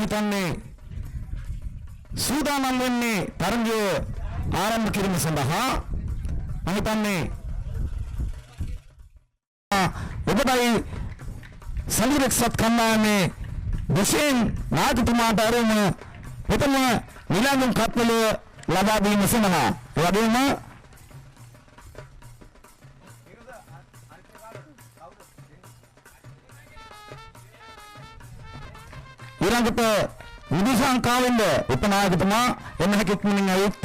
හිතන්නේ සූදානම් වෙන්නේ තරගය ආරම්භ කිරීම සඳහා. මම හිතන්නේ ඔබටයි සම්බුරක්ෂත් කණ්ඩායමේ විශේෂ නායකතුමාට අරගෙන ප්‍රථම නිලංගුම් කත්වල ලබා දීම සඳහා ඒ වගේම ඊළඟට විදුසංකාවෙන්ද උපනායකතුමා එන්න හැකියකින් ඇවිත්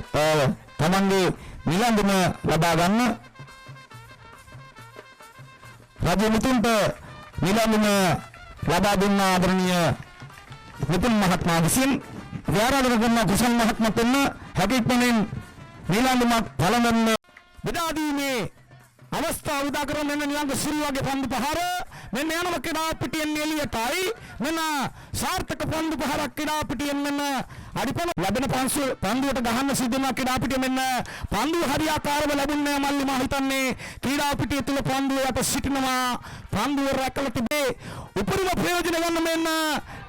තමන්ගේ නිලංගුම ලබා ගන්න. රජු මුතුන්ට නිලංගුම ලබා දුන්න ආදරණීය මුතුන් මහත්මයා විසින් ව්‍යාරාධන කරන කුසල් මහත්මයා පෙන්න හැකියකින් නිලංගුමක් පළඳින්න බෙදා දීමේ අවස්ථාව උදා කරගෙන මෙන්න නිලංග සිරුවගේ පන්දු පහර මෙන්න යනම කිඩා පිටියෙන් එළියටයි මෙන්න සාර්ථක පන්දු පහරක් කිඩා පිටියෙන් මෙන්න අඩිපොළ ලැබෙන පන්දුවට ගහන්න සිද්ධ වෙන කිඩා පිටිය මෙන්න පන්දුව හරියාකාරව ලැබුණේ මල්ලි මා හිතන්නේ කිඩා පිටිය තුල පන්දුව යට සිටිනවා පන්දුව රැකලා තිබේ උපරිම ප්‍රයෝජන ගන්න මෙන්න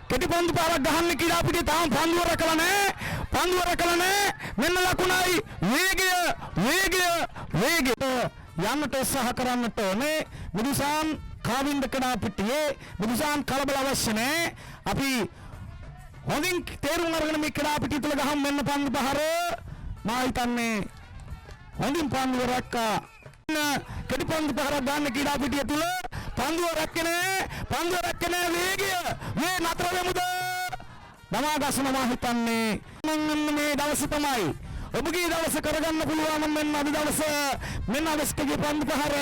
කෙටි පන්දු පාරක් ගහන්න කිඩා පිටිය තාම පන්දුව රැකලා නැහැ මෙන්න ලකුණයි වේගයට යන්නට උත්සාහ කරන්නට ඕනේ මුදුසාන් කාවින්ද කඩා පිටියේ මුදුසාන් කලබල අවශ්‍ය නැහැ අපි හොඳින් තේරුම් අරගෙන මේ කඩා පිටිය තුල ගහමු මෙන්න පන්දු පහර මා හිතන්නේ හොඳින් පන්දුව රැක්කා කෙටි පන්දු පහරක් ගන්න කඩා පිටිය තුල පන්දුව රැක්කේ නැහැ වේගය මේ නතර වෙමුද දමා ගසන මා හිතන්නේ මේ දවසේ තමයි ඔබගේ දවස කරගන්න පුළුවන් නම් මෙන්න අද දවස මෙන්න අවස්ථගේ පන්දු පහර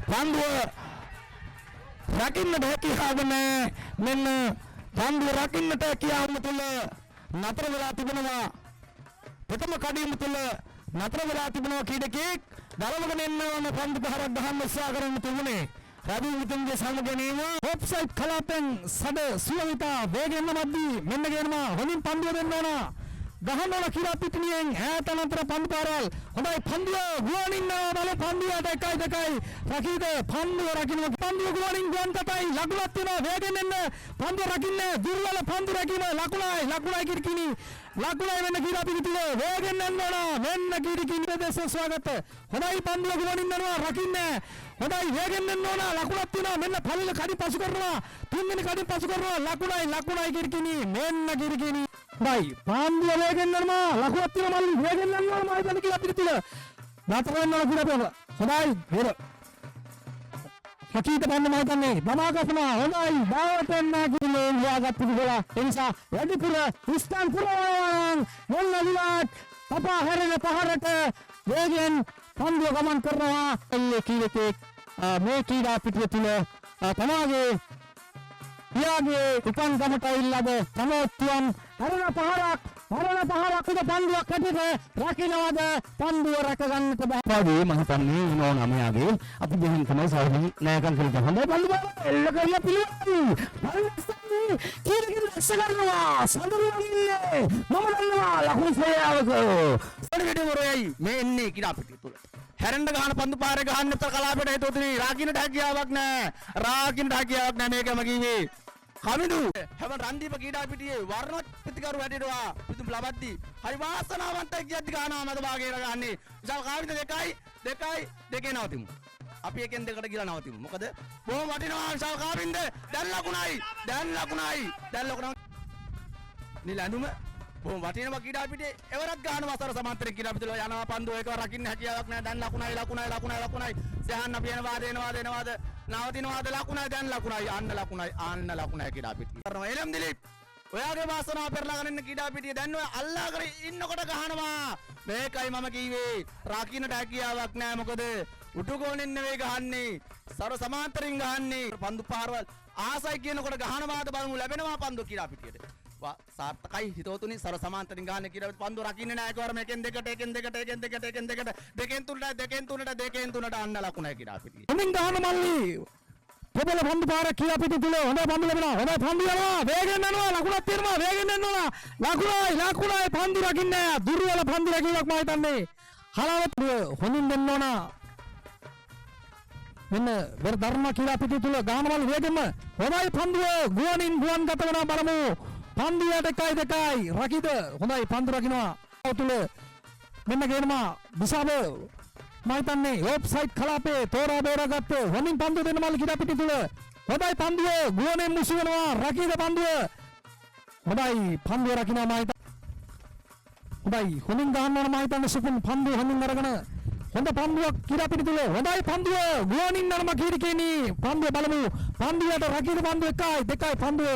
පන්දුව රකින්නට හැකියාවන මෙන්න පන්දුව රකින්නට හැකියාව තුළ නතර වෙලා තිබෙනවා ප්‍රථම කඩීම තුළ නතර වෙලා තිබෙනවා කීඩකෙක් දරවගෙන එන්න ඕන පන්දු පහරක් ගහන්න උත්සාහ කරන්න තිබුණේ රවි විතුන්ගේ සමගැනීම ඔෆ්සයිඩ් කලාපෙන් සඩ සුලවිතා වේගෙන් මැද්දී මෙන්න ගේනවා හොඳින් පන්දුව දෙන්න ඕන ගහන්න ඕන කිරා පිටිනියෙන් ඈත අතර පන්දු පාරවල් හොඳයි පන්දුව ගුවනින් බල පන්දුවට 1-2 රකීද පන්දුව රකින්න පන්දුව ගුවනින් ගුවන් තතයි ලකුණක් තියෙනවා වේගෙන් එන්න පන්දුව රකින්න දුර්වල පන්දු රකින්න ලකුණයි කිරිකිනි ලකුණයි වෙන කිරා පිටිල වේගෙන් එන්න ඕන මෙන්න කිරිකිනි ප්‍රදේශ ස්වාගත හොඳයි පන්දුව ගුවනින් යනවා රකින්න හොඳයි වේගෙන් එන්න ඕන ලකුණක් තියෙනවා මෙන්න පළල කඩි පසු කරනවා තුන්වෙනි කඩි පසු කරනවා ලකුණයි කිරිකිනි මෙන්න කිරිකිනි හොඳයි පන්දුව වේගෙන් යනවා ලකුණක් තියෙනවා මල්ලි වේගෙන් යනවා මම හිතන්නේ කියලා පිටිල නතර වෙන්න ඕන කියලා බලන්න හොඳයි හොර කීත බන්න මම හිතන්නේ බමාගසම හොඳයි බාවටෙන් නැගිලේ ලියාගත්තු කියලා ඒ නිසා වැඩිපුර ස්ථාන පුරවන මොන විලාත් පපා හැරෙන පහරට වේගෙන් පන්දුව ගමන් කරනවා එල්ලේ කීලකේ මේ කීඩා පිටිය තුල තමාගේ පියාගේ උපන් ගමට ඉල්ලද තමෝත්තුවන් හරණ පහරක් උද පන්දුවක් කැටිට රකින්නවද පන්දුව රැක ගන්නට බෑ මම හිතන්නේ නෝ නමයාගේ අපි දෙහින් තමයි සාරි නෑකම් කියලා හොඳයි පන්දු බල එල්ල කරලා පිළිවෙල පරිස්සම්නේ කීරකින් රැස් කරනවා සඳරුවන්නේ මම දන්නවා ලකුණු සේයාවක පොඩි වරයයි මේ එන්නේ කිරා පිටිය තුල හැරෙන්න ගහන පන්දු පාරේ ගහන්න නැත්නම් කලාපයට හේතුතුනි රාකින්නට හැකියාවක් නෑ මේකම කිව්වේ කමිදු හැම රන්දීප කීඩා පිටියේ වර්ණ ප්‍රතිකරු වැඩිනවා පිටුම් ලබද්දී හරි වාසනාවන්තයි කියද්දි ගහනවා මද භාගයට ගන්නේ විශාල කාවිද දෙකේ නවතිමු අපි එකෙන් දෙකට ගිහලා නවතිමු මොකද බොහොම වටිනවා විශාල කාවින්ද දැන් ලකුණයි නිලඳුම බොහොම වටිනවා කීඩා පිටියේ එවරක් ගහනවා අසර සමාන්තර කීඩා පිටිවල යනවා පන්දු එක රකින්න හැකියාවක් නැහැ දැන් ලකුණයි සහන්න අපි එනවාද නවතිනවාද ලකුණයි දැන් අන්න ලකුණයි කීඩා පිටිය කරනවා එළම් දිලීප් ඔයාගේ වාසනාව පෙරලා ගන්න කීඩා පිටිය දැන් ඔය අල්ලා කර ඉන්නකොට ගහනවා මේකයි මම කිව්වේ රකින්නට හැකියාවක් නැහැ මොකද උටුකෝණින් නෙවෙයි ගහන්නේ සර සමාන්තරින් ගහන්නේ පන්දු පාරවල් ආසයි කියනකොට ගහනවාද බලමු ලැබෙනවා පන්දු කීඩා පිටියට සාර්ථකයි හිතවතුනි සර සමාන්තරින් ගහන්නේ කියලා පන්දු රකින්නේ නැහැ එකවර මේකෙන් දෙකට දෙකෙන් තුනට අන්න ලකුණයි කියලා පිටිය. හොඳින් ගහන මල්ලි. ප්‍රබල පන්දු පාර කියලා පිටු තුල හොඳ පන්දු ලැබෙනවා. හොඳ පන්දු යනවා. වේගෙන් යනවා. ලකුණක් තියෙනවා. වේගෙන් යනවා. ලකුණයි පන්දු රකින්නේ නැහැ. දුර්වල පන්දු රැකීමක් මම හිතන්නේ. හලවත් හොඳින් දෙන්න ඕන. මෙන්න වෙර ධර්ම කියලා පිටු තුල ගානවල වේගෙම හොඳයි පන්දුව ගුවනින් ගුවන් ගත වෙනවා බලමු පන්දුවට 1-2 රකිද හොඳයි පන්දු රකින්නවා තුල මෙන්න ගේනවා දිශාව මම හිතන්නේ ඔෆ්සයිඩ් කලාපේ තෝරා බේරාගත්ත හොඳින් පන්දු දෙන්න මල්ලි කියලා පිටු තුල හොඳයි පන්දුව ගුවනෙන් මුසු වෙනවා රකිද පන්දුව හොඳයි පන්දුව රකින්නවා මම හොඳයි හොඳින් ගහනවා මම හිතන්නේ සුපුන් පන්දුව හොඳින් අරගෙන හොඳ පන්දුවක් කියලා පිටුල හොඳයි පන්දුව ගුවනින් නරම කීරිකේනි පන්දුව බලමු පන්දුවට රකිද පන්දුව 1-2 පන්දුව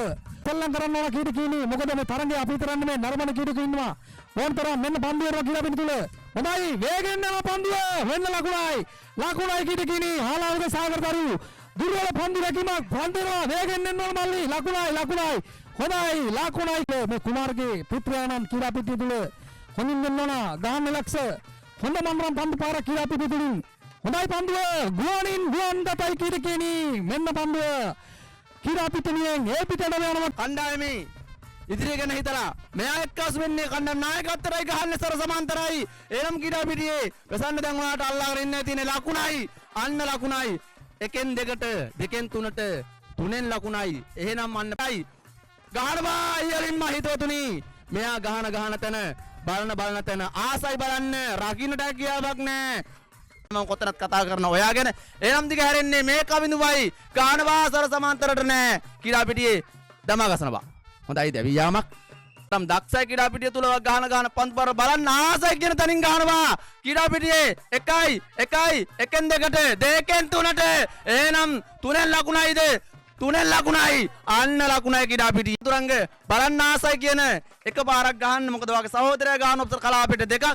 තෙල්ලම් කරන්න ඕන කීරිකේනි මොකද මේ තරංගේ අපි තරන්නේ මේ නරමන කීරිකේ ඉන්නවා ඕන්තර මෙන්න පන්දුව රකිලා පිටුල හොඳයි වේගෙන් යන පන්දුව වෙන්න ලකුණයි කීරිකේනි හාලාවක සාගරදරු දුර්වල පන්දු රැකීමක් පන්දුනවා වේගෙන් එන්න ඕන මල්ලි ලකුණයි හොඳයි ලකුණයි මේ කුමාරගේ පුත්‍රයාණන් කියලා පිටුල හොඳින් වෙන්න ඕන ගහන්න ලක්ෂ හොඳ මන්රම් පන්දු පාරක් කියලා පිටුතුලින් හොඳයි පන්දුව ගුවනින් ගුවන් ගතයි කීරකේනි මෙන්න පන්දුව කියලා පිටුනියෙන් ඒ පිටට යනවා කණ්ඩායමේ ඉදිරිය ගැන හිතලා මෙයා එක්කස් වෙන්නේ කණ්ඩායම් නායකත්වයයි ගහන්නේ සර සමාන්තරයි එනම් කීඩා පිටියේ ප්‍රසන්න දැන් ඔයාලට අල්ලාගෙන ඉන්න තියෙන ලකුණයි අන්න ලකුණයි එකෙන් දෙකට දෙකෙන් තුනට තුනෙන් ලකුණයි එහෙනම් අන්නයි ගහනවා අයියලින්ම හිතවතුනි මෙයා ගහන තැන බලන තැන ආසයි බලන්න රකින්නට කියාවක් නෑ මම කොතනත් කතා කරන ඔයා ගැන එනම් දිග හැරෙන්නේ මේ කවිඳුවයි ගානවා සර සමාන්තරට නෑ කීඩා පිටියේ දමා ගසනවා හොඳයි දැවි යාමක් තම් දක්ෂයි කීඩා පිටිය තුල ගහන පන්තු පාර බලන්න ආසයි කියන තැනින් ගහනවා කීඩා පිටියේ 1 එකෙන් දෙකට දෙකෙන් තුනට එහෙනම් තුනෙන් ලකුණයිද තුනෙන් ලකුණයි අන්න ලකුණයි කීඩා පිටිය තුරංග බලන්න ආසයි කියන එක පාරක් ගහන්න මොකද වාගේ සහෝදරයා ගහන ඔබ්සර් කලාපයට දෙකක්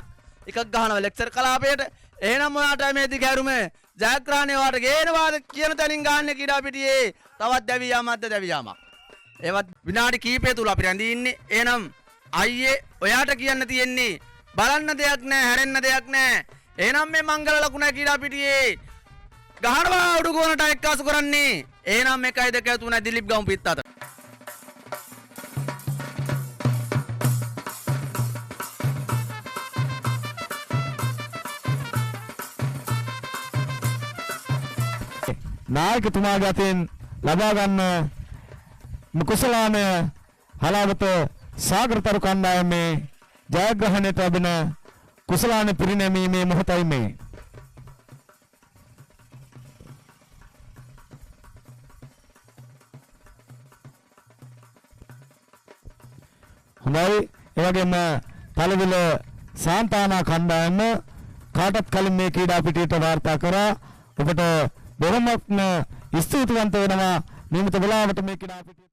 එකක් ගහනවා ලෙක්චර් කලාපයට එහෙනම් ඔයාට මේ දිගහැරුම ජයග්‍රහණය වාට ගේනවාද කියන තැනින් ගහන්නේ කීඩා පිටියේ තවත් දැවි යාමක් ඒවත් විනාඩි කීපය තුල අපි රැඳී ඉන්නේ එහෙනම් අයියේ ඔයාට කියන්න තියෙන්නේ බලන්න දෙයක් නැහැ හැරෙන්න දෙයක් නැහැ එහෙනම් මේ මංගල ලකුණ කීඩා පිටියේ ගහනවා උඩුගෝනට එක්කාසු කරන්නේ එහෙනම් 1-2-3 දිලිප් ගම් පිටතට නායකතුමාගේ අතින් ලබා ගන්න කුසලාන හලාවත සාගරතරු කණ්ඩායමේ ජයග්‍රහණයට ලැබෙන කුසලාන පිරිනැමීමේ මොහොතයි මේ හොඳයි ඒ වගේම පළවිල සාන්තානා කණ්ඩායම කාටත් කලින් මේ ක්‍රීඩා පිටියට වාර්තා කරා ඔබට බොහොමත්ම ස්තුතිවන්ත වෙනවා නියමිත වෙලාවට මේ ක්‍රීඩා පිටිය